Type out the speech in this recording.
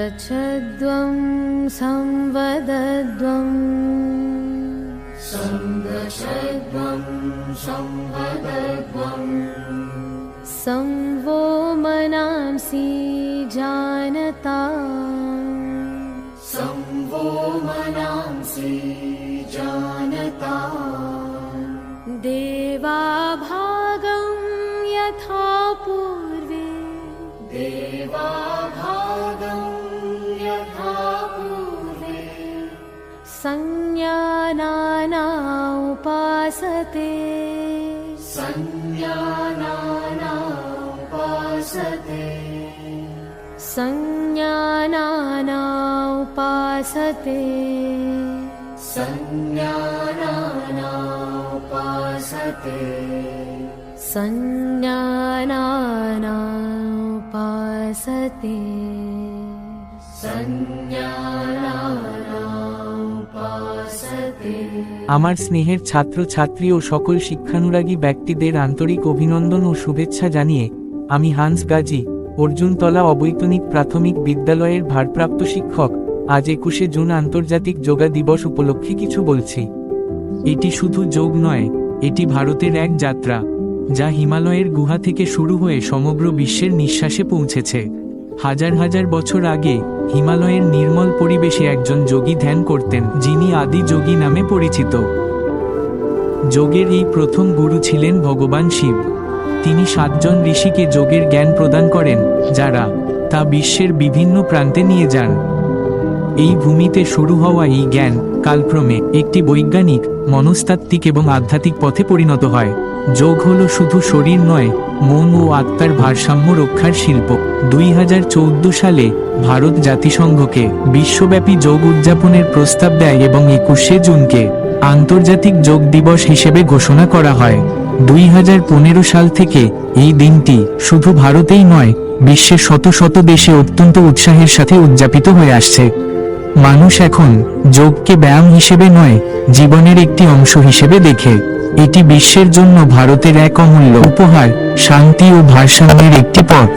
गच्छध्वं संवदध्वं संवो मनांसि जानता देवा भागं यथा पूर्वे संज्ञानाना उपासते संज्ञानाना उपासते संज्ञानाना उपासते আমার স্নেহের ছাত্র ছাত্রী ও সকল শিক্ষানুরাগী ব্যক্তিদের আন্তরিক অভিনন্দন ও শুভেচ্ছা জানিয়ে আমি হান্স গাজী, অর্জুনতলা অবৈতনিক প্রাথমিক বিদ্যালয়ের ভারপ্রাপ্ত শিক্ষক, আজ 21শে জুন আন্তর্জাতিক যোগা দিবস উপলক্ষে কিছু বলছি। এটি শুধু যোগ নয়, এটি ভারতের এক যাত্রা, যা হিমালয়ের গুহা থেকে শুরু হয়ে সমগ্র বিশ্বের নিঃশ্বাসে পৌঁছেছে। হাজার হাজার বছর আগে হিমালয়ের নির্মল পরিবেশে একজন যোগী ধ্যান করতেন, যিনি আদি যোগী নামে পরিচিত। যোগের এই প্রথম গুরু ছিলেন ভগবান শিব। তিনি 7 জন ঋষিকে যোগের জ্ঞান প্রদান করেন, যারা তা বিশ্বের বিভিন্ন প্রান্তে নিয়ে যান। এই ভূমিতে শুরু হওয়া এই জ্ঞান কালক্রমে একটি বৈজ্ঞানিক, মনস্তাত্ত্বিক এবং আধ্যাত্মিক পথে পরিণত হয়। যোগ হলো শুধু শরীর নয়, মন ও আত্মার ভারসাম্য রক্ষার শিল্প। 2014 সালে ভারত জাতিসংঘকে বিশ্বব্যাপী যোগ উদযাপনের প্রস্তাব দেয় এবং 21শে জুনকে আন্তর্জাতিক যোগ দিবস হিসেবে ঘোষণা করা হয়। 2015 সাল থেকে এই দিনটি শুধু ভারতেই নয়, বিশ্বের শত শত দেশে অত্যন্ত উৎসাহের সাথে উদযাপিত হয়ে আসছে। মানুষ এখন যোগকে ব্যায়াম হিসেবে নয়, জীবনের একটি অংশ হিসেবে দেখে। এটি বিশ্বের জন্য ভারতের এক অমূল্য উপহার, শান্তি ও ভারসাম্যের একটি পথ।